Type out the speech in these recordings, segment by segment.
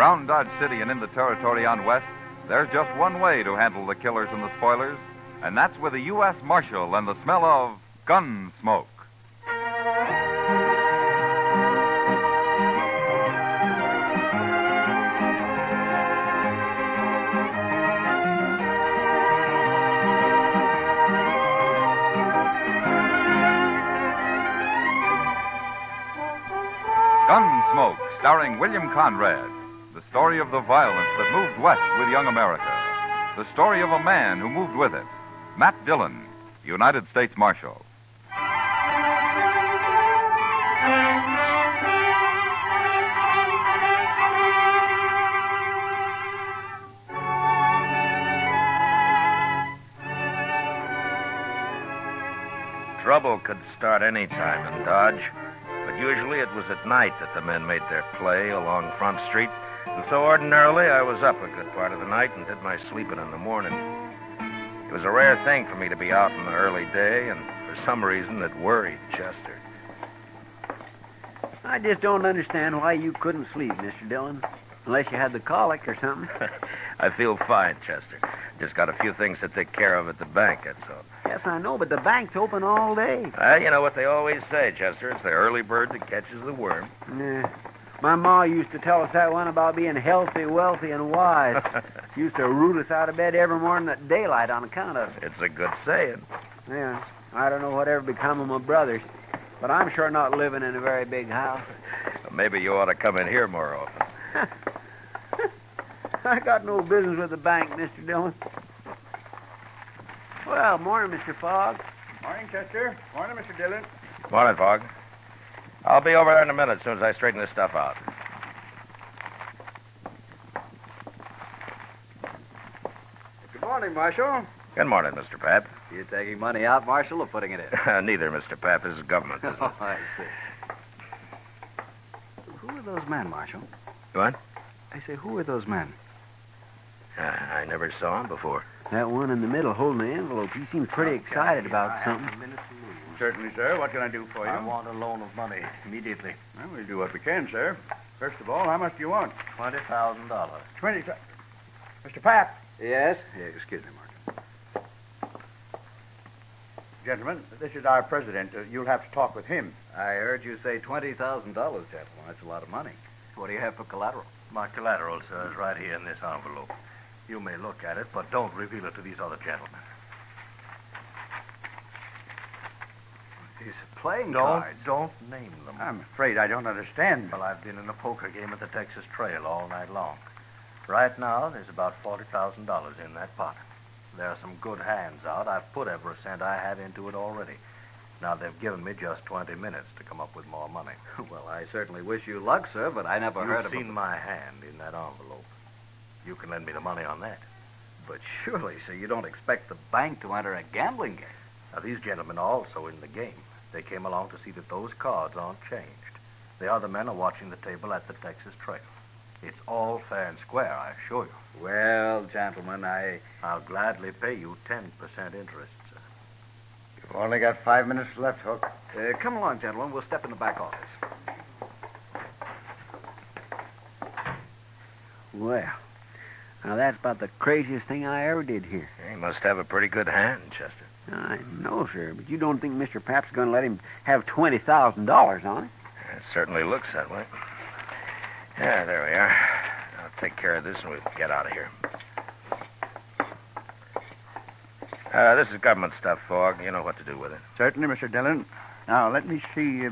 Around Dodge City and in the territory on West, there's just one way to handle the killers and the spoilers, and that's with a U.S. Marshal and the smell of Gunsmoke. Gunsmoke, starring William Conrad. The story of the violence that moved west with young America. The story of a man who moved with it. Matt Dillon, United States Marshal. Trouble could start any time in Dodge, but usually it was at night that the men made their play along Front Street, and so ordinarily I was up a good part of the night and did my sleeping in the morning. It was a rare thing for me to be out in the early day, and for some reason it worried Chester. I just don't understand why you couldn't sleep, Mr. Dillon, unless you had the colic or something. I feel fine, Chester. Just got a few things to take care of at the bank, that's all. Yes, I know, but the bank's open all day. You know what they always say, Chester. It's the early bird that catches the worm. Yeah. My ma used to tell us that one about being healthy, wealthy, and wise. She used to root us out of bed every morning at daylight on account of it. It's a good saying. Yeah. I don't know whatever become of my brothers, but I'm sure not living in a very big house. Maybe you ought to come in here more often. I got no business with the bank, Mr. Dillon. Well, morning, Mr. Fogg. Morning, Chester. Morning, Mr. Dillon. Morning, Fogg. I'll be over there in a minute as soon as I straighten this stuff out. Good morning, Marshal. Good morning, Mr. Pap. You taking money out, Marshal, or putting it in? Neither, Mr. Pap. This is government business. Oh, I see. Who are those men, Marshal? What? I say, who are those men? I never saw him before. That one in the middle holding the envelope. He seemed pretty excited about something. Certainly, sir. What can I do for you? I want a loan of money immediately. Well, we'll do what we can, sir. First of all, how much do you want? $20,000. 20. Mr. Pat. Yes? Yeah, excuse me, Marshal. Gentlemen, this is our president. You'll have to talk with him. I heard you say $20,000, gentlemen. That's a lot of money. What do you have for collateral? My collateral, sir, is right here in this envelope. You may look at it, but don't reveal it to these other gentlemen. These playing Don't cards. name them. I'm afraid I don't understand. Well, I've been in a poker game at the Texas Trail all night long. Right now, there's about $40,000 in that pot. There are some good hands out. I've put every cent I have into it already. Now, they've given me just 20 minutes to come up with more money. Well, I certainly wish you luck, sir, but I never heard You've of seen my hand in that envelope. You can lend me the money on that. But surely, sir, you don't expect the bank to enter a gambling game. Now, these gentlemen are also in the game. They came along to see that those cards aren't changed. The other men are watching the table at the Texas Trail. It's all fair and square, I assure you. Well, gentlemen, I'll gladly pay you 10% interest, sir. You've only got 5 minutes left, Hook. Come along, gentlemen. We'll step in the back office. Well, now that's about the craziest thing I ever did here. He must have a pretty good hand, Chester. I know, sir, but you don't think Mr. Pap's going to let him have $20,000 on it? It certainly looks that way. Yeah, there we are. I'll take care of this and we'll get out of here. This is government stuff, Fogg. You know what to do with it. Certainly, Mr. Dillon. Now, let me see.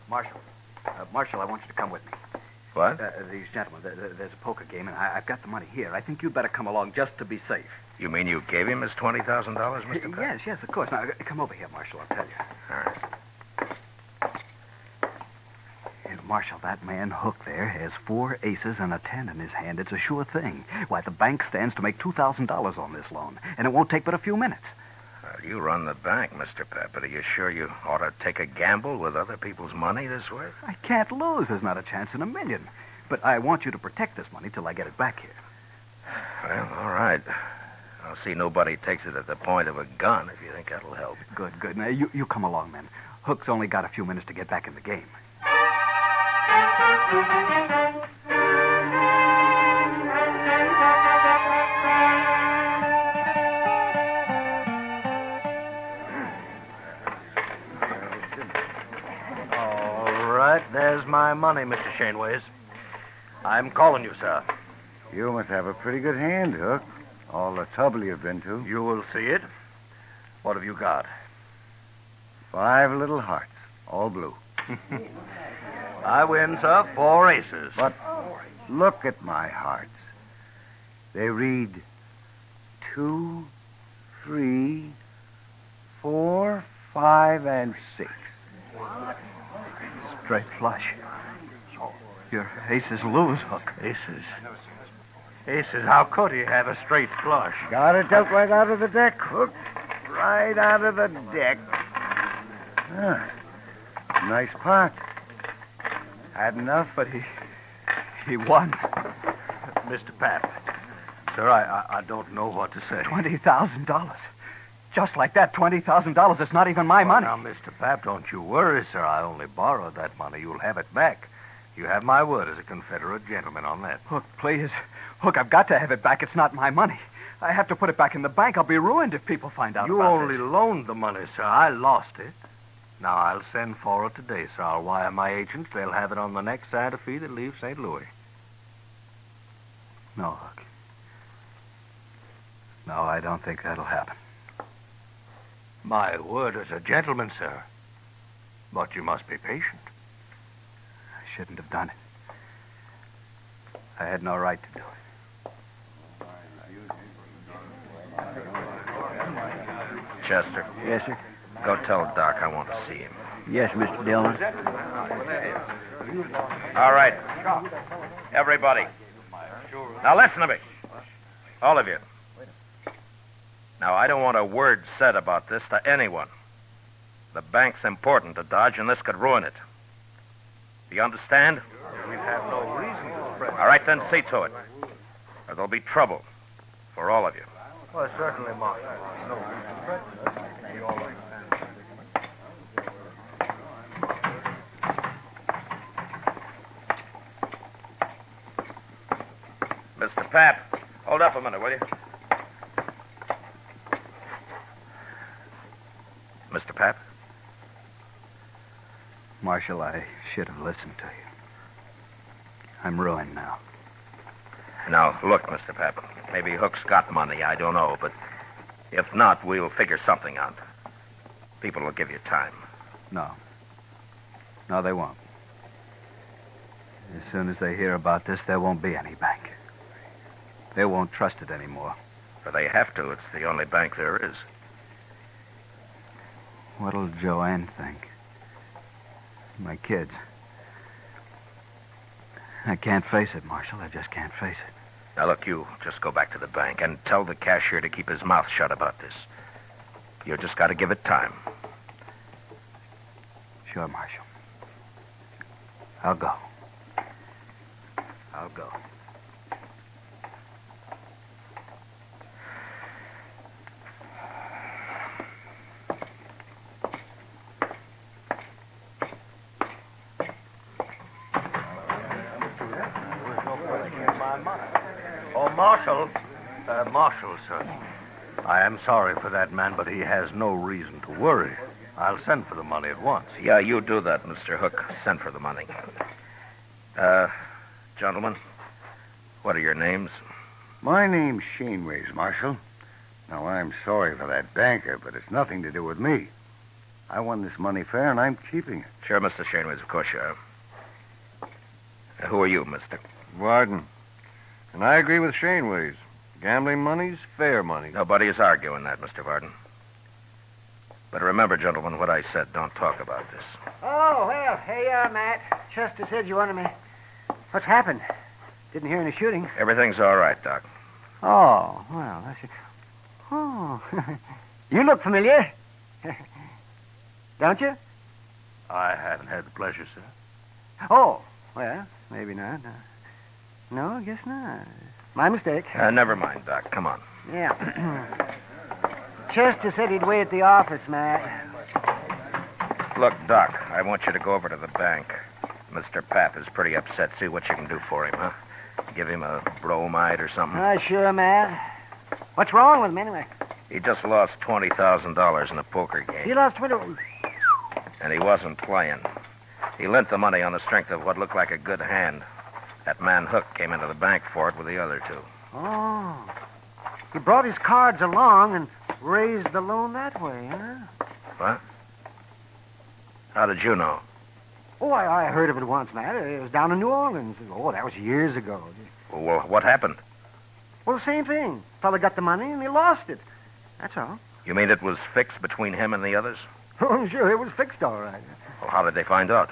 Marshal, I want you to come with me. What? These gentlemen, there's a poker game, and I've got the money here. I think you'd better come along just to be safe. You mean you gave him his $20,000, Mr. Pat? Yes, of course. Now, come over here, Marshal, I'll tell you. All right. Marshal, that man Hook there has 4 aces and a 10 in his hand. It's a sure thing. Why, the bank stands to make $2,000 on this loan, and it won't take but a few minutes. Well, you run the bank, Mr. Pat, but are you sure you ought to take a gamble with other people's money this way? I can't lose. There's not a chance in a million. But I want you to protect this money till I get it back here. Well, all right. I'll see nobody takes it at the point of a gun if you think that'll help. Good. Now, you come along, men. Hook's only got a few minutes to get back in the game. All right, there's my money, Mr. Shaneways. I'm calling you, sir. You must have a pretty good hand, Hook. All the trouble you've been to. You will see it. What have you got? 5 little hearts, all blue. I win, sir. 4 aces. But look at my hearts. They read 2, 3, 4, 5, and 6. Straight flush. Your aces lose, Hook. Aces. Aces, how could he have a straight flush? Got it dealt right out of the deck, Hook. Right out of the deck. Ah, nice pot. Had enough? But he won. Mr. Pap, sir, I don't know what to say. $20,000. Just like that, $20,000. It's not even my money. Now, Mr. Pap, don't you worry, sir. I only borrowed that money. You'll have it back. You have my word as a Confederate gentleman on that. Hook, please. Hook, I've got to have it back. It's not my money. I have to put it back in the bank. I'll be ruined if people find out You about only this. loaned the money, sir. I lost it. Now, I'll send for it today, sir. I'll wire my agents. They'll have it on the next Santa Fe that leaves St. Louis. No, Hook. No, I don't think that'll happen. My word as a gentleman, sir. But you must be patient. I shouldn't have done it. I had no right to do it. Chester, Yes, sir. go tell Doc I want to see him. Yes, Mr. Dillon. All right. Everybody. Now listen to me. All of you. Now, I don't want a word said about this to anyone. The bank's important to Dodge, and this could ruin it. Do you understand? We have no reason to fret. All right, then see to it. Or there'll be trouble for all of you. Well, certainly, Mark. No reason to fret. We all understand. Mr. Pap, hold up a minute, will you? Mr. Pap? Marshal, I should have listened to you. I'm ruined now. Now, look, Mr. Pap. Maybe Hook's got money, I don't know, but if not, we'll figure something out. People will give you time. No. No, they won't. As soon as they hear about this, there won't be any bank. They won't trust it anymore. For they have to. It's the only bank there is. What'll Joanne think? My kids. I can't face it, Marshal. I just can't face it. Now, look, you just go back to the bank and tell the cashier to keep his mouth shut about this. You just got to give it time. Sure, Marshal. I'll go. I'll go. Oh, Marshal. Marshal, sir. I am sorry for that man, but he has no reason to worry. I'll send for the money at once. Yeah, you do that, Mr. Hook. Send for the money. Gentlemen, what are your names? My name's Shaneways, Marshal. Now, I'm sorry for that banker, but it's nothing to do with me. I won this money fair, and I'm keeping it. Sure, Mr. Shaneways, of course you are. Who are you, mister? Warden. And I agree with Shaneways. Gambling money's fair money. Nobody's arguing that, Mr. Varden. But remember, gentlemen, what I said. Don't talk about this. Oh, well, hey, Matt. Chester said you wanted me. What's happened? Didn't hear any shooting. Everything's all right, Doc. Oh, well, that's... Oh, you look familiar. Don't you? I haven't had the pleasure, sir. Oh, well, maybe not. No, I guess not. My mistake. Never mind, Doc. Come on. Yeah. Chester said he'd wait at the office, Matt. Look, Doc, I want you to go over to the bank. Mr. Pap is pretty upset. See what you can do for him, huh? Give him a bromide or something. Sure, Matt. What's wrong with him, anyway? He just lost $20,000 in a poker game. He lost 20... And he wasn't playing. He lent the money on the strength of what looked like a good hand. That man Hook came into the bank for it with the other two. Oh. He brought his cards along and raised the loan that way, huh? What? How did you know? Oh, I heard of it once, Matt. It was down in New Orleans. Oh, that was years ago. Well, what happened? Well, the same thing. Fella got the money and he lost it. That's all. You mean it was fixed between him and the others? Oh, sure, it was fixed all right. Well, how did they find out?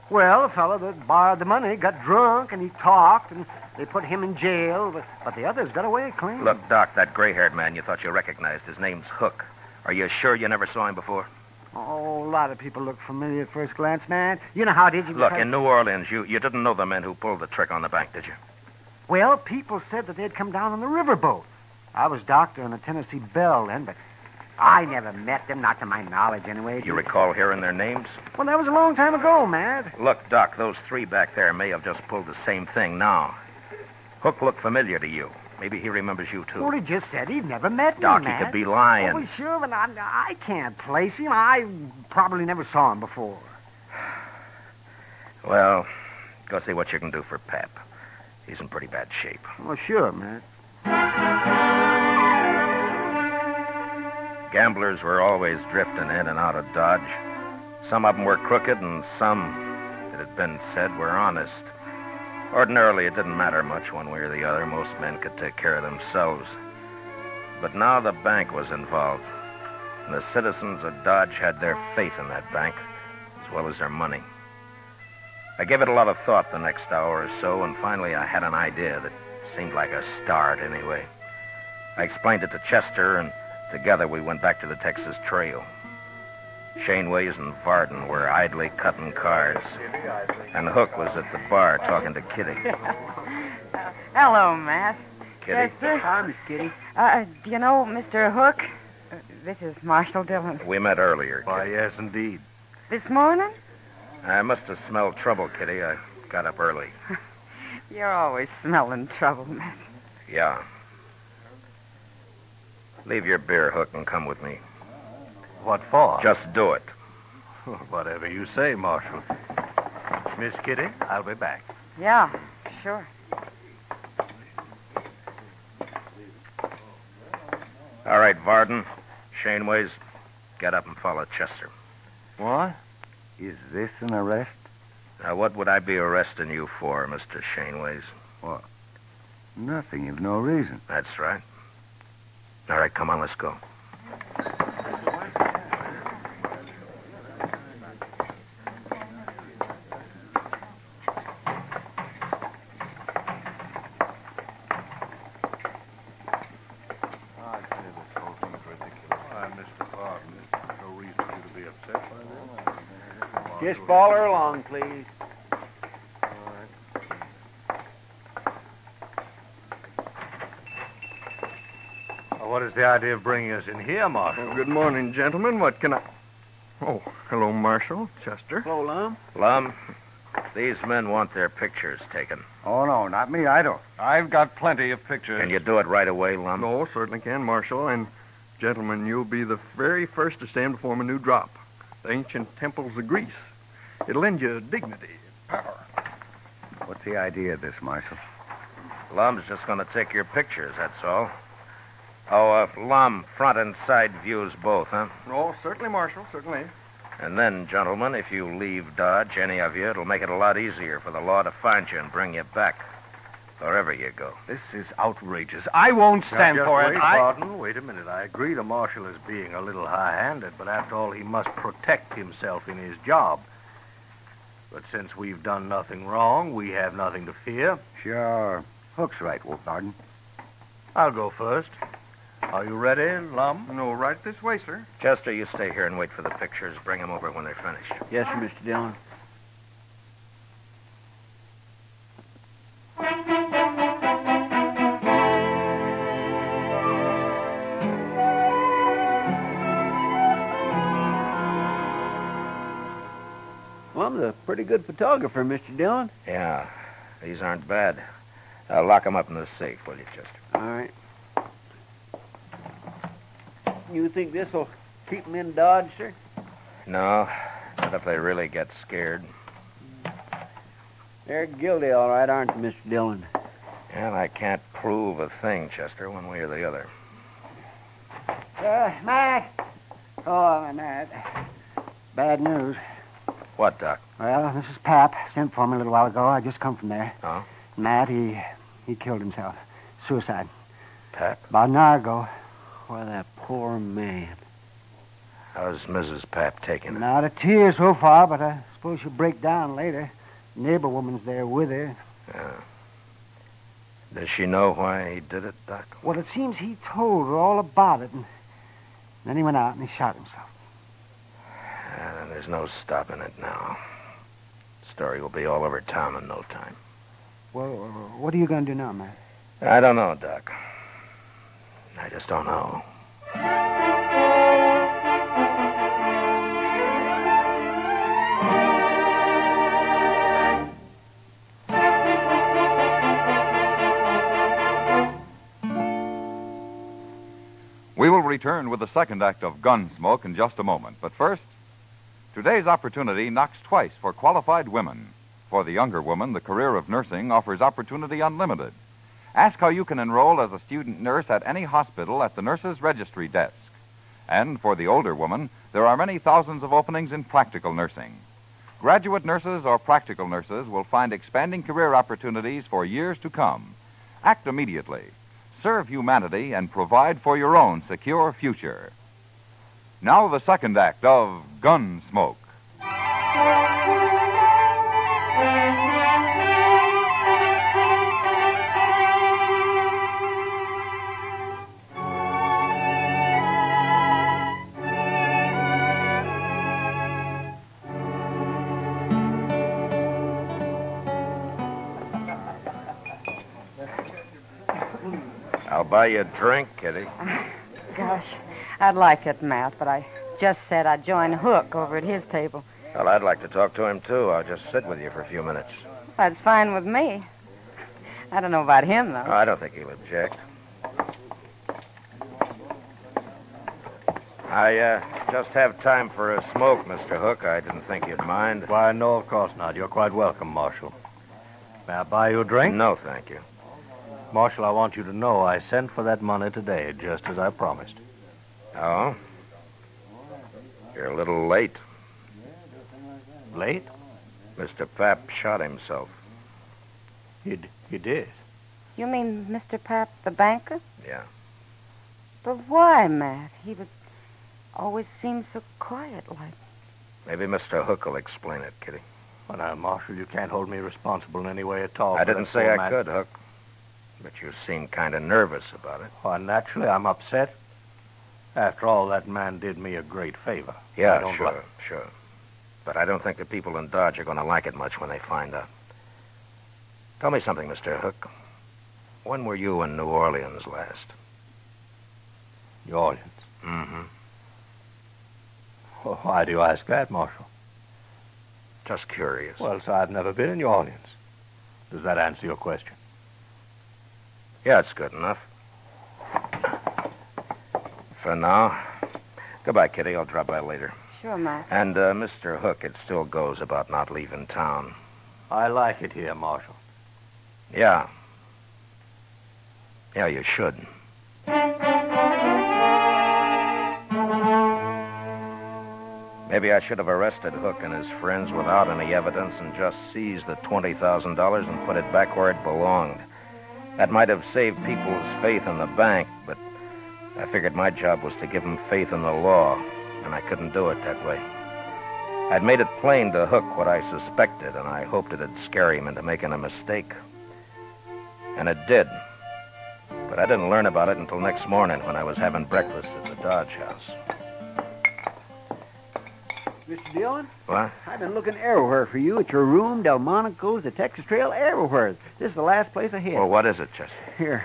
Well, the fella that borrowed the money got drunk and he talked and they put him in jail, but the others got away clean. Look, Doc, that gray-haired man you thought you recognized, his name's Hook. Are you sure you never saw him before? Oh, a lot of people look familiar at first glance, man. You know how it is. Look, in New Orleans, you didn't know the men who pulled the trick on the bank, did you? Well, people said that they'd come down on the riverboat. I was doctor on the Tennessee Belle then, but I never met them, not to my knowledge anyway. You recall hearing their names? Well, that was a long time ago, Matt. Look, Doc, those three back there may have just pulled the same thing now. Hook looked familiar to you. Maybe he remembers you, too. Well, he just said he'd never met Doc, me, Matt. he could be lying. Oh, sure, but I can't place him. I probably never saw him before. Well, go see what you can do for Pap. He's in pretty bad shape. Well, sure, Matt. Gamblers were always drifting in and out of Dodge. Some of them were crooked, and some, it had been said, were honest. Ordinarily, it didn't matter much one way or the other. Most men could take care of themselves. But now the bank was involved, and the citizens of Dodge had their faith in that bank, as well as their money. I gave it a lot of thought the next hour or so, and finally I had an idea that seemed like a start anyway. I explained it to Chester, and together we went back to the Texas Trail. Shaneways and Varden were idly cutting cards, and Hook was at the bar talking to Kitty. Hello, Matt. Kitty? Chester. Hi, Miss Kitty. Do you know Mr. Hook? This is Marshall Dillon. We met earlier, Why, Kitty. yes, indeed. This morning? I must have smelled trouble, Kitty. I got up early. You're always smelling trouble, Matt. Yeah. Leave your beer, Hook, and come with me. What for? Just do it. Whatever you say, Marshal. Miss Kitty, I'll be back. Yeah, sure. All right, Varden. Shaneways, get up and follow Chester. What? Is this an arrest? Now, what would I be arresting you for, Mr. Shaneways? Nothing. You've no reason. That's right. All right, come on, let's go. Just follow her along, please. What is the idea of bringing us in here, Marshal? Well, good morning, gentlemen. What can I... Oh, hello, Marshal. Chester. Hello, Lum. Lum, these men want their pictures taken. Oh, no, not me. I don't. I've got plenty of pictures. Can you do it right away, Lum? No, certainly can, Marshal. And, gentlemen, you'll be the very first to stand before my new drop. The ancient temples of Greece. It'll lend you dignity, power. What's the idea of this, Marshal? Lum's just going to take your pictures, that's all. Oh, Lum, front and side views both, huh? Oh, certainly, Marshal, certainly. And then, gentlemen, if you leave Dodge, any of you, it'll make it a lot easier for the law to find you and bring you back, wherever you go. This is outrageous. I won't stand for it. Varden, wait a minute. I agree the Marshal is being a little high-handed, but after all, he must protect himself in his job. But since we've done nothing wrong, we have nothing to fear. Sure. Hook's right, Wolf Varden. I'll go first. Are you ready, Lum? No, right this way, sir. Chester, you stay here and wait for the pictures. Bring them over when they're finished. Yes, sir, Mr. Dillon. You're a pretty good photographer, Mr. Dillon. Yeah, these aren't bad. Lock 'em up in the safe, will you, Chester? All right. You think this'll keep them in Dodge, sir? No, not if they really get scared. They're guilty, all right, aren't they, Mr. Dillon? And I can't prove a thing, Chester, one way or the other. Mac. Oh, Matt. Bad news. What, Doc? Well, this is Pap. Sent for me a little while ago. I just come from there. Oh? Matt, he killed himself. Suicide. Pap? About an hour ago. Why, that poor man. How's Mrs. Pap taking it? Not a tear so far, but I suppose she'll break down later. Neighbor woman's there with her. Yeah. Does she know why he did it, Doc? Well, it seems he told her all about it, and then he went out and he shot himself. And there's no stopping it now. The story will be all over town in no time. Well, what are you going to do now, Matt? I don't know, Doc. I just don't know. We will return with the second act of Gunsmoke in just a moment. But first, today's opportunity knocks twice for qualified women. For the younger woman, the career of nursing offers opportunity unlimited. Ask how you can enroll as a student nurse at any hospital at the nurse's registry desk. And for the older woman, there are many thousands of openings in practical nursing. Graduate nurses or practical nurses will find expanding career opportunities for years to come. Act immediately. Serve humanity and provide for your own secure future. Now the second act of Gunsmoke. I'll buy you a drink, Kitty. Gosh, I'd like it, Matt, but I just said I'd join Hook over at his table. Well, I'd like to talk to him, too. I'll just sit with you for a few minutes. That's fine with me. I don't know about him, though. Oh, I don't think he'll object. I just have time for a smoke, Mr. Hook. I didn't think you'd mind. Why, no, of course not. You're quite welcome, Marshal. May I buy you a drink? No, thank you. Marshal, I want you to know I sent for that money today, just as I promised. Oh? You're a little late. Late? Mr. Pap shot himself. He did. You mean Mr. Pap, the banker? Yeah. But why, Matt? He would always seem so quiet like. Maybe Mr. Hook will explain it, Kitty. Well, now, Marshal, you can't hold me responsible in any way at all. I didn't say I could, Hook. But you seem kind of nervous about it. Why, naturally, I'm upset. After all, that man did me a great favor. Yeah, sure. But I don't think the people in Dodge are going to like it much when they find out. Tell me something, Mr. Hook. When were you in New Orleans last? New Orleans? Mm-hmm. Well, why do you ask that, Marshal? Just curious. Well, sir, I've never been in New Orleans. Does that answer your question? Yeah, it's good enough. For now. Goodbye, Kitty. I'll drop by later. Sure, Matt. And, Mr. Hook, it still goes about not leaving town. I like it here, Marshal. Yeah. Yeah, you should. Maybe I should have arrested Hook and his friends without any evidence and just seized the $20,000 and put it back where it belonged. That might have saved people's faith in the bank, but I figured my job was to give them faith in the law, and I couldn't do it that way. I'd made it plain to Hook what I suspected, and I hoped it'd scare him into making a mistake. And it did. But I didn't learn about it until next morning when I was having breakfast at the Dodge House. Mr. Dillon? What? I've been looking everywhere for you. At your room, Delmonico's, the Texas Trail, everywhere. This is the last place I hid. Well, what is it, Chester? Here.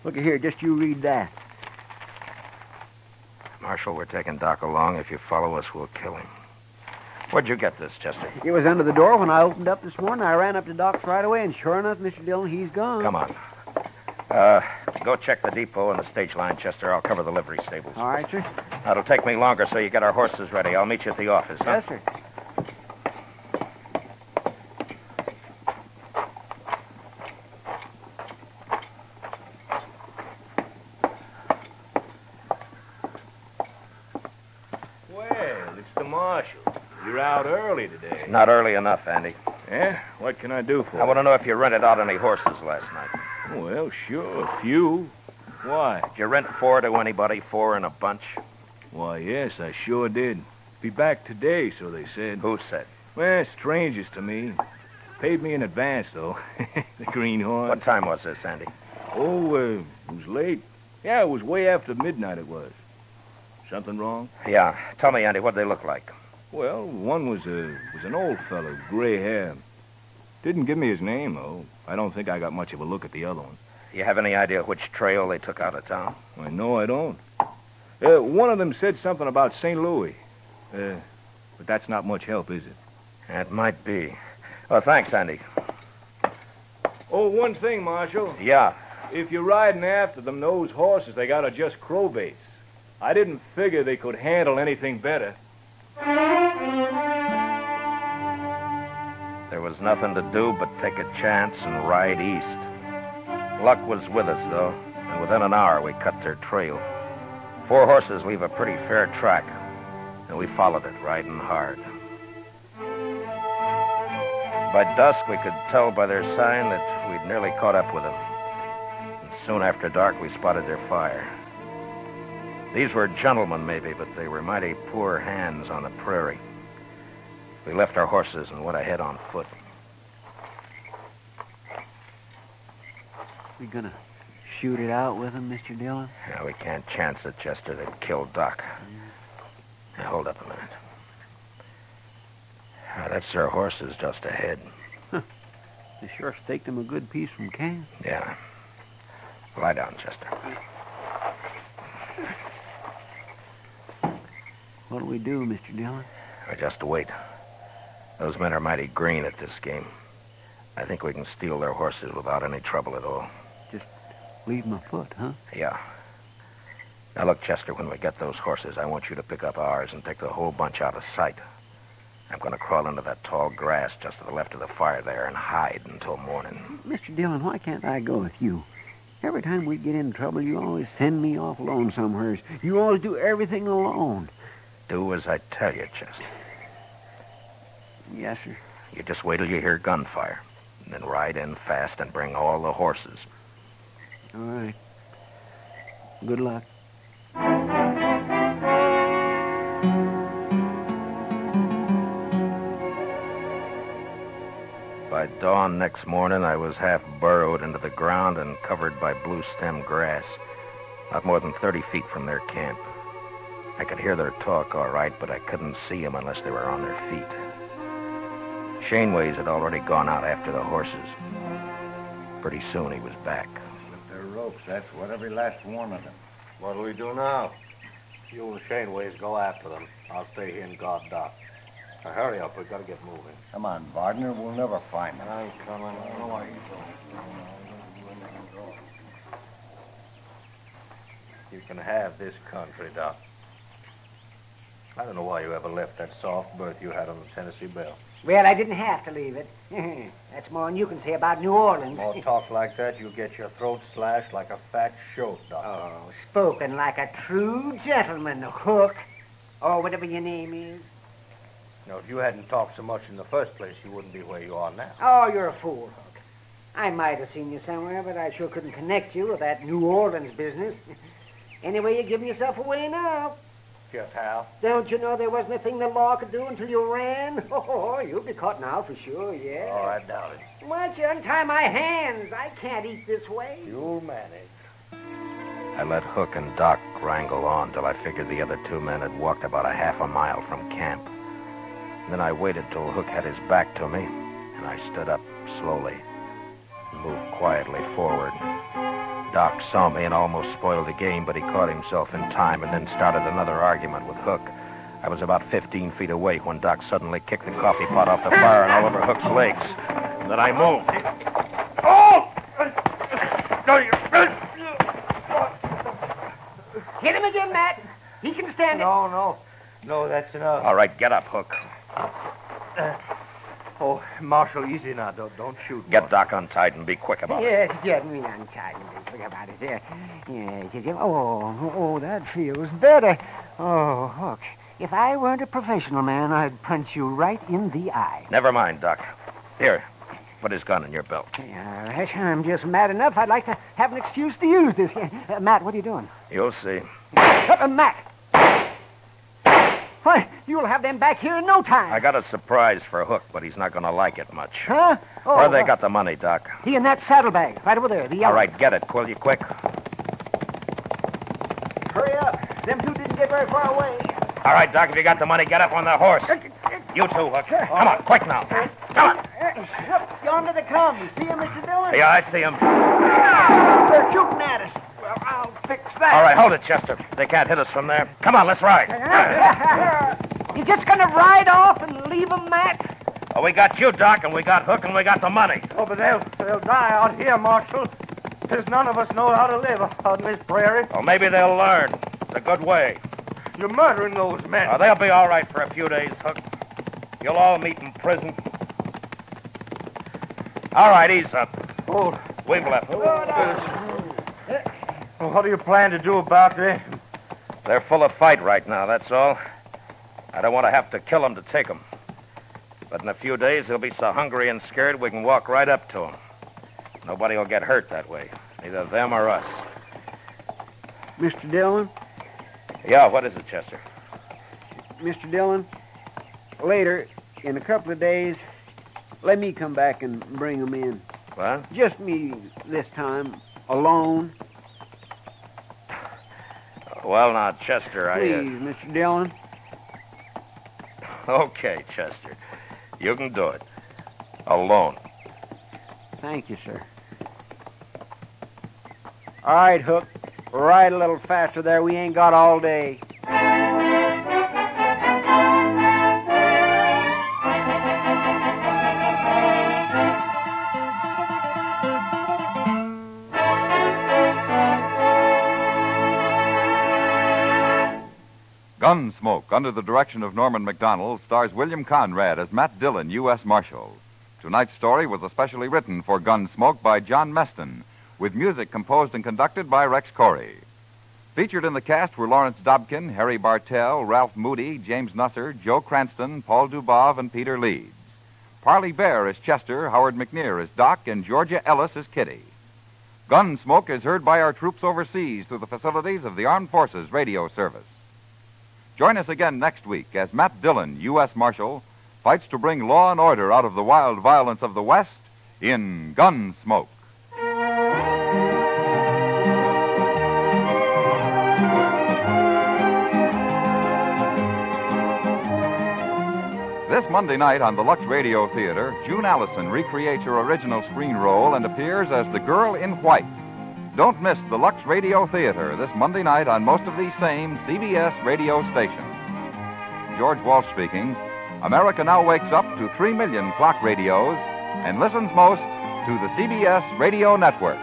Look at here. Just you read that. Marshal, we're taking Doc along. If you follow us, we'll kill him. Where'd you get this, Chester? It was under the door when I opened up this morning. I ran up to Doc's right away, and sure enough, Mr. Dillon, he's gone. Come on. Go check the depot and the stage line, Chester. I'll cover the livery stables. All right, sir. That'll take me longer, so you get our horses ready. I'll meet you at the office, huh? Yes, sir. Well, it's the marshal. You're out early today. Not early enough, Andy. Yeah? What can I do for I want to know if you rented out any horses last night. you? Well, sure, a few. Why? Did you rent 4 to anybody, 4 in a bunch? Why, yes, I sure did. Be back today, so they said. Who said? Well, strangers to me. Paid me in advance, though. The greenhorn. What time was this, Andy? Oh, it was late. Yeah, it was way after midnight it was. Something wrong? Yeah. Tell me, Andy, what'd they look like? Well, one was an old fellow, gray hair. Didn't give me his name, though. I don't think I got much of a look at the other one. You have any idea which trail they took out of town? I know I don't. One of them said something about St. Louis. But that's not much help, is it? It might be. Well, thanks, Andy. Oh, one thing, Marshal. Yeah. If you're riding after them, those horses they got are just crowbaits. I didn't figure they could handle anything better. There was nothing to do but take a chance and ride east. Luck was with us, though, and within an hour we cut their trail. 4 horses leave a pretty fair track, and we followed it, riding hard. By dusk, we could tell by their sign that we'd nearly caught up with them. And soon after dark, we spotted their fire. These were gentlemen, maybe, but they were mighty poor hands on the prairie. We left our horses and went ahead on foot. We gonna shoot it out with him, Mr. Dillon? Yeah, we can't chance it, Chester. They'd kill Doc. Now, hold up a minute. That's their horses just ahead. They sure staked him a good piece from camp. Yeah. Lie down, Chester. What'll we do, Mr. Dillon? We just wait. Those men are mighty green at this game. I think we can steal their horses without any trouble at all. Just leave them afoot, huh? Yeah. Now, look, Chester, when we get those horses, I want you to pick up ours and take the whole bunch out of sight. I'm going to crawl into that tall grass just to the left of the fire there and hide until morning. Mr. Dillon, why can't I go with you? Every time we get in trouble, you always send me off alone somewheres. You always do everything alone. Do as I tell you, Chester. Yes, sir. You just wait till you hear gunfire. And then ride in fast and bring all the horses. All right. Good luck. By dawn next morning, I was half burrowed into the ground and covered by blue-stem grass, not more than 30 feet from their camp. I could hear their talk all right, but I couldn't see them unless they were on their feet. Shaneways had already gone out after the horses. Pretty soon he was back. With their ropes, that's what every last one of them. What'll we do now? You and Shaneways go after them. I'll stay here and guard Doc. Now, hurry up. We've got to get moving. Come on, Wagner. We'll never find them. I'm coming. I don't know why he's going. You can have this country, Doc. I don't know why you ever left that soft berth you had on the Tennessee Belle. Well, I didn't have to leave it. That's more than you can say about New Orleans. More talk like that, you'll get your throat slashed like a fat shoat, Doc. Oh, spoken like a true gentleman, Hook. Or whatever your name is. Now, if you hadn't talked so much in the first place, you wouldn't be where you are now. Oh, you're a fool, Hook. I might have seen you somewhere, but I sure couldn't connect you with that New Orleans business. Anyway, you're giving yourself away now. Just how? Don't you know there wasn't a thing the law could do until you ran? Oh, you'll be caught now for sure, yeah. Oh, I doubt it. Why don't you untie my hands? I can't eat this way. You'll manage. I let Hook and Doc wrangle on till I figured the other 2 men had walked about a half a mile from camp. And then I waited till Hook had his back to me, and I stood up slowly and moved quietly forward. Doc saw me and almost spoiled the game, but he caught himself in time and then started another argument with Hook. I was about 15 feet away when Doc suddenly kicked the coffee pot off the fire and all over Hook's legs. And then I moved. Oh! No, you... Hit him again, Matt. He can stand it. No, that's enough. All right, get up, Hook. Oh, Marshal, easy now. Don't shoot. Get Doc untied and be quick about it. Yes, get me untied and think about it. Yes, yes. Oh, that feels better. Oh, Hook, if I weren't a professional man, I'd punch you right in the eye. Never mind, Doc. Here, put his gun in your belt. All right, I'm just mad enough. I'd like to have an excuse to use this. Matt, what are you doing? You'll see. Matt! Why, you'll have them back here in no time. I got a surprise for Hook, but he's not going to like it much. Huh? Oh, Where they got the money, Doc? He in that saddlebag, right over there, the yellow. All right, get it, will you, quick? Hurry up. Them two didn't get very far away. All right, Doc, if you got the money, get up on the horse. You too, Hook. Come on, quick now. Come on. Yonder they come. You see him, Mr. Dillon? Yeah, I see him. They're shooting at us. Well, I'll fix that. All right, hold it, Chester. They can't hit us from there. Come on, let's ride. You just gonna ride off and leave them, Matt? Oh, we got you, Doc, and we got Hook, and we got the money. Oh, but they'll die out here, Marshal. There's none of us know how to live on this prairie. Well, maybe they'll learn. It's a good way. You're murdering those men. Oh, they'll be all right for a few days, Hook. You'll all meet in prison. All right, ease up. Oh, We've left. what do you plan to do about this? They're full of fight right now, that's all. I don't want to have to kill them to take them. But in a few days, they'll be so hungry and scared we can walk right up to them. Nobody will get hurt that way, neither them or us. Mr. Dillon? Yeah, what is it, Chester? Mr. Dillon, later, in a couple of days, let me come back and bring them in. What? Just me this time, alone. Well, now, Chester, Please, Mr. Dillon. Okay, Chester. You can do it. Alone. Thank you, sir. All right, Hook. Ride a little faster there. We ain't got all day. Gunsmoke, under the direction of Norman MacDonald, stars William Conrad as Matt Dillon, U.S. Marshal. Tonight's story was especially written for Gunsmoke by John Meston, with music composed and conducted by Rex Corey. Featured in the cast were Lawrence Dobkin, Harry Bartell, Ralph Moody, James Nusser, Joe Cranston, Paul Dubov, and Peter Leeds. Parley Bear is Chester, Howard McNear is Doc, and Georgia Ellis is Kitty. Gunsmoke is heard by our troops overseas through the facilities of the Armed Forces Radio Service. Join us again next week as Matt Dillon, U.S. Marshal, fights to bring law and order out of the wild violence of the West in Gunsmoke. This Monday night on the Lux Radio Theater, June Allison recreates her original screen role and appears as the Girl in White. Don't miss the Lux Radio Theater this Monday night on most of these same CBS radio stations. George Walsh speaking. America now wakes up to 3 million clock radios and listens most to the CBS Radio Network.